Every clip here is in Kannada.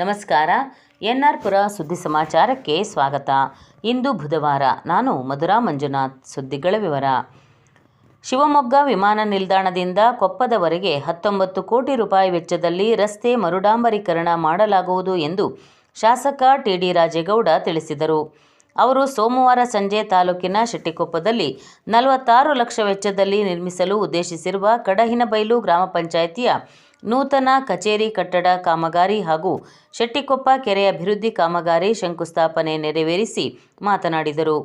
ನಮಸ್ಕಾರ. ಎನ್.ಆರ್. ಪುರ ಸುದ್ದಿ ಸಮಾಚಾರಕ್ಕೆ ಸ್ವಾಗತ. ಇಂದು ಬುಧವಾರ. ನಾನು ಮಧುರಾ ಮಂಜುನಾಥ್. ಸುದ್ದಿಗಳ ವಿವರ. ಶಿವಮೊಗ್ಗ ವಿಮಾನ ನಿಲ್ದಾಣದಿಂದ ಕೊಪ್ಪದವರೆಗೆ 19 ಕೋಟಿ ರೂಪಾಯಿ ವೆಚ್ಚದಲ್ಲಿ ರಸ್ತೆ ಮರುಡಾಂಬರೀಕರಣ ಮಾಡಲಾಗುವುದು ಎಂದು ಶಾಸಕ ಟಿ.ಡಿ. ರಾಜೇಗೌಡ ತಿಳಿಸಿದರು. ಅವರು ಸೋಮವಾರ ಸಂಜೆ ತಾಲೂಕಿನ ಶೆಟ್ಟಿಕೊಪ್ಪದಲ್ಲಿ 46 ಲಕ್ಷ ವೆಚ್ಚದಲ್ಲಿ ನಿರ್ಮಿಸಲು ಉದ್ದೇಶಿಸಿರುವ ಕಡಹಿನಬೈಲು ಗ್ರಾಮ ಪಂಚಾಯಿತಿಯ ನೂತನ ಕಚೇರಿ ಕಟ್ಟಡ ಕಾಮಗಾರಿ ಹಾಗೂ ಶೆಟ್ಟಿಕೊಪ್ಪ ಕೆರೆ ಅಭಿವೃದ್ಧಿ ಕಾಮಗಾರಿ ಶಂಕುಸ್ಥಾಪನೆ ನೆರವೇರಿಸಿ ಮಾತನಾಡಿದರು.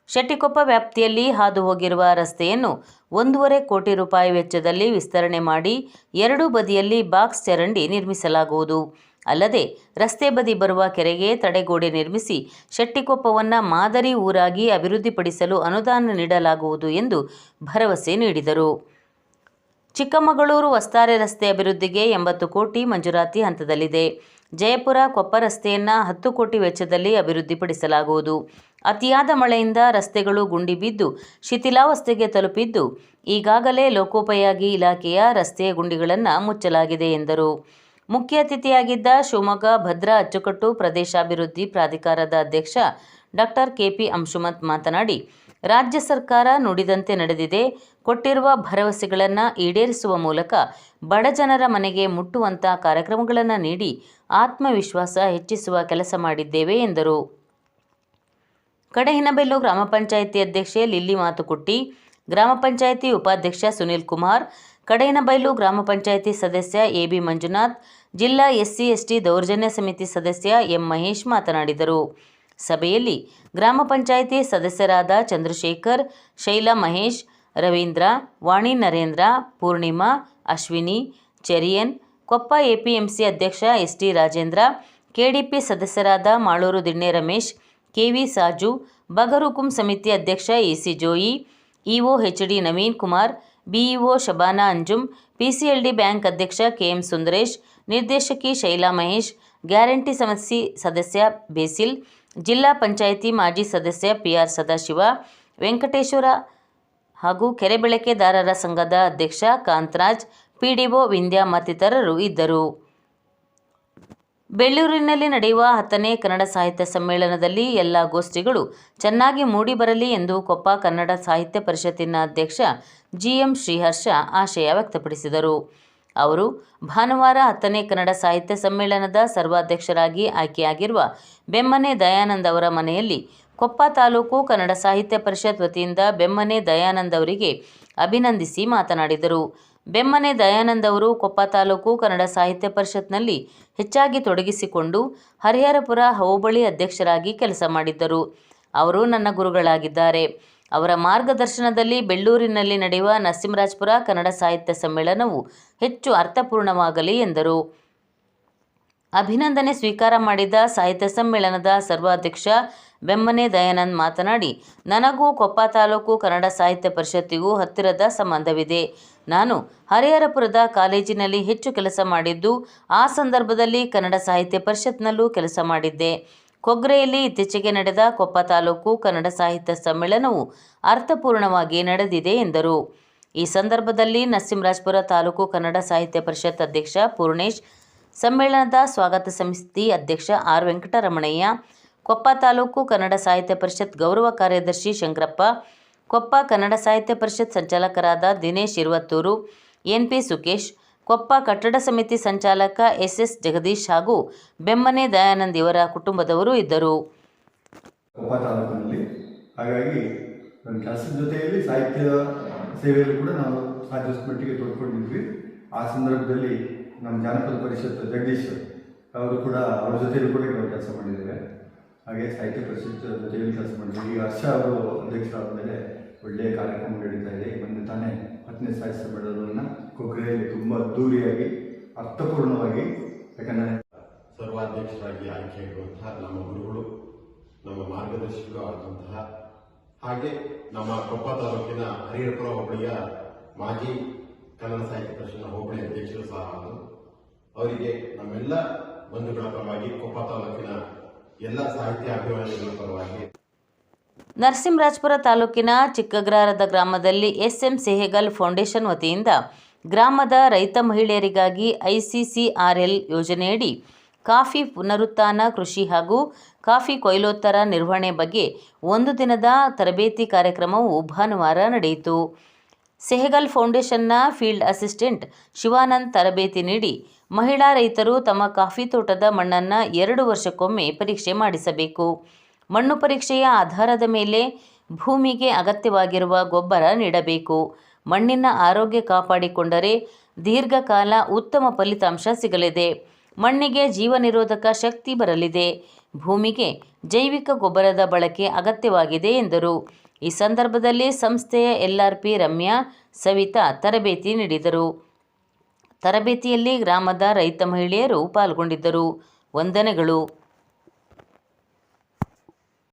ಶೆಟ್ಟಿಕೊಪ್ಪ ವ್ಯಾಪ್ತಿಯಲ್ಲಿ ಹಾದು ಹೋಗಿರುವ ರಸ್ತೆಯನ್ನು 1.5 ಕೋಟಿ ರೂಪಾಯಿ ವೆಚ್ಚದಲ್ಲಿ ವಿಸ್ತರಣೆ ಮಾಡಿ 2 ಬದಿಯಲ್ಲಿ ಬಾಕ್ಸ್ ಚರಂಡಿ ನಿರ್ಮಿಸಲಾಗುವುದು. ಅಲ್ಲದೆ ರಸ್ತೆ ಬದಿ ಬರುವ ಕೆರೆಗೆ ತಡೆಗೋಡೆ ನಿರ್ಮಿಸಿ ಶೆಟ್ಟಿಕೊಪ್ಪವನ್ನು ಮಾದರಿ ಊರಾಗಿ ಅಭಿವೃದ್ಧಿಪಡಿಸಲು ಅನುದಾನ ನೀಡಲಾಗುವುದು ಎಂದು ಭರವಸೆ ನೀಡಿದರು. ಚಿಕ್ಕಮಗಳೂರು ವಸ್ತಾರೆ ರಸ್ತೆ ಅಭಿವೃದ್ಧಿಗೆ 80 ಕೋಟಿ ಮಂಜೂರಾತಿ ಹಂತದಲ್ಲಿದೆ. ಜಯಪುರ ಕೊಪ್ಪ ರಸ್ತೆಯನ್ನು 10 ಕೋಟಿ ವೆಚ್ಚದಲ್ಲಿ ಅಭಿವೃದ್ಧಿಪಡಿಸಲಾಗುವುದು. ಅತಿಯಾದ ಮಳೆಯಿಂದ ರಸ್ತೆಗಳು ಗುಂಡಿ ಬಿದ್ದು ಶಿಥಿಲಾವಸ್ಥೆಗೆ ತಲುಪಿದ್ದು, ಈಗಾಗಲೇ ಲೋಕೋಪಯೋಗಿ ಇಲಾಖೆಯ ರಸ್ತೆಯ ಗುಂಡಿಗಳನ್ನು ಮುಚ್ಚಲಾಗಿದೆ ಎಂದರು. ಮುಖ್ಯ ಅತಿಥಿಯಾಗಿದ್ದ ಶಿವಮೊಗ್ಗ ಭದ್ರಾ ಅಚ್ಚುಕಟ್ಟು ಪ್ರದೇಶಾಭಿವೃದ್ಧಿ ಪ್ರಾಧಿಕಾರದ ಅಧ್ಯಕ್ಷ ಡಾಕ್ಟರ್ ಕೆ.ಪಿ. ಅಂಶುಮಂತ್ ಮಾತನಾಡಿ, ರಾಜ್ಯ ಸರ್ಕಾರ ನುಡಿದಂತೆ ನಡೆದಿದೆ. ಕೊಟ್ಟಿರುವ ಭರವಸೆಗಳನ್ನು ಈಡೇರಿಸುವ ಮೂಲಕ ಬಡಜನರ ಮನೆಗೆ ಮುಟ್ಟುವಂಥ ಕಾರ್ಯಕ್ರಮಗಳನ್ನು ನೀಡಿ ಆತ್ಮವಿಶ್ವಾಸ ಹೆಚ್ಚಿಸುವ ಕೆಲಸ ಮಾಡಿದ್ದೇವೆ ಎಂದರು. ಕಡಹಿನಬೆಲ್ಲು ಗ್ರಾಮ ಪಂಚಾಯಿತಿ ಅಧ್ಯಕ್ಷೆ ಲಿಲ್ಲಿ ಮಾತುಕುಟ್ಟಿ, ಗ್ರಾಮ ಪಂಚಾಯಿತಿ ಉಪಾಧ್ಯಕ್ಷ ಸುನೀಲ್ ಕುಮಾರ್, ಕಡಹಿನಬೈಲು ಗ್ರಾಮ ಪಂಚಾಯಿತಿ ಸದಸ್ಯ ಎ.ಬಿ. ಮಂಜುನಾಥ್, ಜಿಲ್ಲಾ ಎಸ್ಸಿ/ಎಸ್ಟಿ ದೌರ್ಜನ್ಯ ಸಮಿತಿ ಸದಸ್ಯ ಎಂ. ಮಹೇಶ್ ಮಾತನಾಡಿದರು. ಸಭೆಯಲ್ಲಿ ಗ್ರಾಮ ಪಂಚಾಯಿತಿ ಸದಸ್ಯರಾದ ಚಂದ್ರಶೇಖರ್, ಶೈಲಾ ಮಹೇಶ್, ರವೀಂದ್ರ, ವಾಣಿ ನರೇಂದ್ರ, ಪೂರ್ಣಿಮಾ, ಅಶ್ವಿನಿ, ಚೆರಿಯನ್, ಕೊಪ್ಪ ಎಪಿಎಂಸಿ ಅಧ್ಯಕ್ಷ ಎಸ್.ಟಿ. ರಾಜೇಂದ್ರ, ಕೆಡಿಪಿ ಸದಸ್ಯರಾದ ಮಾಳೂರು ದಿಣ್ಣೆ ರಮೇಶ್, ಕೆ.ವಿ. ಸಾಜು, ಬಗರುಕುಂ ಸಮಿತಿ ಅಧ್ಯಕ್ಷ A C. Joy, EO H D. Naveen Kumar, BEO Shabana Anjum, PCLD bank ಅಧ್ಯಕ್ಷ ಕೆ.ಎಂ. ಸುಂದರೇಶ್, ನಿರ್ದೇಶಕಿ ಶೈಲಾ ಮಹೇಶ್, ಗ್ಯಾರಂಟಿ ಸಮಿತಿ ಸದಸ್ಯ ಬೇಸಿಲ್, ಜಿಲ್ಲಾ ಪಂಚಾಯಿತಿ ಮಾಜಿ ಸದಸ್ಯ ಪಿ.ಆರ್. ಸದಾಶಿವ, ವೆಂಕಟೇಶ್ವರ ಹಾಗೂ ಕೆರೆ ಬಳಕೆದಾರರ ಸಂಘದ ಅಧ್ಯಕ್ಷ ಕಾಂತರಾಜ್, ಪಿಡಿಒ ವಿಂದ್ಯಾ ಮತ್ತಿತರರು ಇದ್ದರು. ಬೆಳ್ಳೂರಿನಲ್ಲಿ ನಡೆಯುವ 10ನೇ ಕನ್ನಡ ಸಾಹಿತ್ಯ ಸಮ್ಮೇಳನದಲ್ಲಿ ಎಲ್ಲ ಗೋಷ್ಠಿಗಳು ಚೆನ್ನಾಗಿ ಮೂಡಿಬರಲಿ ಎಂದು ಕೊಪ್ಪ ಕನ್ನಡ ಸಾಹಿತ್ಯ ಪರಿಷತ್ತಿನ ಅಧ್ಯಕ್ಷ ಜಿ.ಎಂ. ಶ್ರೀಹರ್ಷ ಆಶಯ ವ್ಯಕ್ತಪಡಿಸಿದರು. ಅವರು ಭಾನುವಾರ 10ನೇ ಕನ್ನಡ ಸಾಹಿತ್ಯ ಸಮ್ಮೇಳನದ ಸರ್ವಾಧ್ಯಕ್ಷರಾಗಿ ಆಯ್ಕೆಯಾಗಿರುವ ಬೆಮ್ಮನೆ ದಯಾನಂದ್ ಅವರ ಮನೆಯಲ್ಲಿ ಕೊಪ್ಪ ತಾಲೂಕು ಕನ್ನಡ ಸಾಹಿತ್ಯ ಪರಿಷತ್ ವತಿಯಿಂದ ಬೆಮ್ಮನೆ ದಯಾನಂದ್ ಅವರಿಗೆ ಅಭಿನಂದಿಸಿ ಮಾತನಾಡಿದರು. ಬೆಮ್ಮನೆ ದಯಾನಂದ್ ಅವರು ಕೊಪ್ಪ ತಾಲೂಕು ಕನ್ನಡ ಸಾಹಿತ್ಯ ಪರಿಷತ್ನಲ್ಲಿ ಹೆಚ್ಚಾಗಿ ತೊಡಗಿಸಿಕೊಂಡು ಹರಿಹರಪುರ ಹೋಬಳಿ ಅಧ್ಯಕ್ಷರಾಗಿ ಕೆಲಸ ಮಾಡಿದ್ದರು. ಅವರು ನನ್ನ ಗುರುಗಳಾಗಿದ್ದಾರೆ. ಅವರ ಮಾರ್ಗದರ್ಶನದಲ್ಲಿ ಬೆಳ್ಳೂರಿನಲ್ಲಿ ನಡೆಯುವ ನರಸಿಂಹರಾಜಪುರ ಕನ್ನಡ ಸಾಹಿತ್ಯ ಸಮ್ಮೇಳನವು ಹೆಚ್ಚು ಅರ್ಥಪೂರ್ಣವಾಗಲಿ ಎಂದರು. ಅಭಿನಂದನೆ ಸ್ವೀಕಾರ ಮಾಡಿದ ಸಾಹಿತ್ಯ ಸಮ್ಮೇಳನದ ಸರ್ವಾಧ್ಯಕ್ಷ ಬೆಮ್ಮನೆ ದಯಾನಂದ್ ಮಾತನಾಡಿ, ನನಗೂ ಕೊಪ್ಪ ತಾಲೂಕು ಕನ್ನಡ ಸಾಹಿತ್ಯ ಪರಿಷತ್ತಿಗೂ ಹತ್ತಿರದ ಸಂಬಂಧವಿದೆ. ನಾನು ಹರಿಹರಪುರದ ಕಾಲೇಜಿನಲ್ಲಿ ಹೆಚ್ಚು ಕೆಲಸ ಮಾಡಿದ್ದು, ಆ ಸಂದರ್ಭದಲ್ಲಿ ಕನ್ನಡ ಸಾಹಿತ್ಯ ಪರಿಷತ್ನಲ್ಲೂ ಕೆಲಸ ಮಾಡಿದ್ದೆ. ಕೊಗ್ರೆಯಲ್ಲಿ ಇತ್ತೀಚೆಗೆ ನಡೆದ ಕೊಪ್ಪ ತಾಲೂಕು ಕನ್ನಡ ಸಾಹಿತ್ಯ ಸಮ್ಮೇಳನವು ಅರ್ಥಪೂರ್ಣವಾಗಿ ನಡೆದಿದೆ ಎಂದರು. ಈ ಸಂದರ್ಭದಲ್ಲಿ ನರಸಿಂಹರಾಜಪುರ ತಾಲೂಕು ಕನ್ನಡ ಸಾಹಿತ್ಯ ಪರಿಷತ್ ಅಧ್ಯಕ್ಷ ಪೂರ್ಣೇಶ್, ಸಮ್ಮೇಳನದ ಸ್ವಾಗತ ಸಮಿತಿ ಅಧ್ಯಕ್ಷ ಆರ್. ವೆಂಕಟರಮಣಯ್ಯ, ಕೊಪ್ಪ ತಾಲೂಕು ಕನ್ನಡ ಸಾಹಿತ್ಯ ಪರಿಷತ್ ಗೌರವ ಕಾರ್ಯದರ್ಶಿ ಶಂಕರಪ್ಪ, ಕೊಪ್ಪ ಕನ್ನಡ ಸಾಹಿತ್ಯ ಪರಿಷತ್ ಸಂಚಾಲಕರಾದ ದಿನೇಶ್ ಇರುವತ್ತೂರು, ಎನ್.ಪಿ. ಸುಕೇಶ್, ಕೊಪ್ಪ ಕಟ್ಟಡ ಸಮಿತಿ ಸಂಚಾಲಕ ಎಸ್.ಎಸ್. ಜಗದೀಶ್ ಹಾಗೂ ಬೆಮ್ಮನೆ ದಯಾನಂದ್ ಇವರ ಕುಟುಂಬದವರು ಇದ್ದರು. ಕೊಪ್ಪ ತಾಲೂಕಿನಲ್ಲಿ ಹಾಗಾಗಿ ನನ್ನ ಕೆಲಸದ ಜೊತೆಯಲ್ಲಿ ಸಾಹಿತ್ಯ ಸೇವೆಯಲ್ಲಿ ಕೂಡ ನಾವು ಸಾಧ್ಯಷ್ಟು ಮಟ್ಟಿಗೆ ತೋಡ್ಕೊಂಡಿದ್ವಿ. ಆ ಸಂದರ್ಭದಲ್ಲಿ ನಮ್ಮ ಜಾನಪದ ಪರಿಷತ್ ಜಗದೀಶ್ ಅವರು ಕೂಡ ಅವ್ರ ಜೊತೆಯಲ್ಲೂ ಕೂಡ ನಾವು ಕೆಲಸ ಮಾಡಿದ್ದೇವೆ. ಹಾಗೆ ಸಾಹಿತ್ಯ ಪರಿಷತ್ ಜೊತೆಯಲ್ಲಿ ಕೆಲಸ ಮಾಡಿದ್ವಿ. ಈ ವರ್ಷ ಅವರು ಅಧ್ಯಕ್ಷರಾದ ಮೇಲೆ ಒಳ್ಳೆಯ ಕಾರ್ಯಕ್ರಮ ನಡೀತಾ ಇದೆ. ಮೊನ್ನೆ ತಾನೇ 10ನೇ ಸಾಹಿತ್ಯ ಸಮ್ಮೇಳನವನ್ನು ಕೊಗ್ರೆಯಲ್ಲಿ ತುಂಬ ಅದ್ದೂರಿಯಾಗಿ ಅರ್ಥಪೂರ್ಣವಾಗಿ, ಯಾಕಂದರೆ ಸರ್ವಾಧ್ಯಕ್ಷರಾಗಿ ಆಯ್ಕೆಯಾಗಿರುವಂತಹ ನಮ್ಮ ಗುರುಗಳು, ನಮ್ಮ ಮಾರ್ಗದರ್ಶಕರು ಆದಂತಹ, ಹಾಗೆ ನಮ್ಮ ಕೊಪ್ಪ ತಾಲೂಕಿನ ಹರಿಹರಪುರ ಹೋಬಳಿಯ ಮಾಜಿ ಕನ್ನಡ ಸಾಹಿತ್ಯ ಪರಿಷತ್ನ ಹೋಬಳಿ ಅಧ್ಯಕ್ಷರು ಸಹ ಆದರು. ಅವರಿಗೆ ನಮ್ಮೆಲ್ಲ ಬಂಧುಗಳ ಪರವಾಗಿ, ಕೊಪ್ಪ ತಾಲೂಕಿನ ಎಲ್ಲ ಸಾಹಿತ್ಯ ಅಭಿಮಾನಿಗಳ ಪರವಾಗಿ. ನರಸಿಂಹರಾಜಪುರ ತಾಲೂಕಿನ ಚಿಕ್ಕಗ್ರಾರದ ಗ್ರಾಮದಲ್ಲಿ ಎಸ್.ಎಂ. ಸೆಹಗಲ್ ಫೌಂಡೇಶನ್ ವತಿಯಿಂದ ಗ್ರಾಮದ ರೈತ ಮಹಿಳೆಯರಿಗಾಗಿ ಐಸಿಸಿಆರ್ಎಲ್ ಯೋಜನೆಯಡಿ ಕಾಫಿ ಪುನರುತ್ಥಾನ ಕೃಷಿ ಹಾಗೂ ಕಾಫಿ ಕೊಯ್ಲೋತ್ತರ ನಿರ್ವಹಣೆ ಬಗ್ಗೆ 1 ದಿನದ ತರಬೇತಿ ಕಾರ್ಯಕ್ರಮವು ಭಾನುವಾರ ನಡೆಯಿತು. ಸೆಹಗಲ್ ಫೌಂಡೇಶನ್ನ ಫೀಲ್ಡ್ ಅಸಿಸ್ಟೆಂಟ್ ಶಿವಾನಂದ್ ತರಬೇತಿ ನೀಡಿ, ಮಹಿಳಾ ರೈತರು ತಮ್ಮ ಕಾಫಿ ತೋಟದ ಮಣ್ಣನ್ನು 2 ವರ್ಷಕ್ಕೊಮ್ಮೆ ಪರೀಕ್ಷೆ ಮಾಡಿಸಬೇಕು. ಮಣ್ಣು ಪರೀಕ್ಷೆಯ ಆಧಾರದ ಮೇಲೆ ಭೂಮಿಗೆ ಅಗತ್ಯವಾಗಿರುವ ಗೊಬ್ಬರ ನೀಡಬೇಕು. ಮಣ್ಣಿನ ಆರೋಗ್ಯ ಕಾಪಾಡಿಕೊಂಡರೆ ದೀರ್ಘಕಾಲ ಉತ್ತಮ ಫಲಿತಾಂಶ ಸಿಗಲಿದೆ. ಮಣ್ಣಿಗೆ ಜೀವನಿರೋಧಕ ಶಕ್ತಿ ಬರಲಿದೆ. ಭೂಮಿಗೆ ಜೈವಿಕ ಗೊಬ್ಬರದ ಬಳಕೆ ಅಗತ್ಯವಾಗಿದೆ ಎಂದರು. ಈ ಸಂದರ್ಭದಲ್ಲಿ ಸಂಸ್ಥೆಯ LRP ರಮ್ಯಾ, ಸವಿತಾ ತರಬೇತಿ ನೀಡಿದರು. ತರಬೇತಿಯಲ್ಲಿ ಗ್ರಾಮದ ರೈತ ಮಹಿಳೆಯರು ಪಾಲ್ಗೊಂಡಿದ್ದರು. ವಂದನೆಗಳು.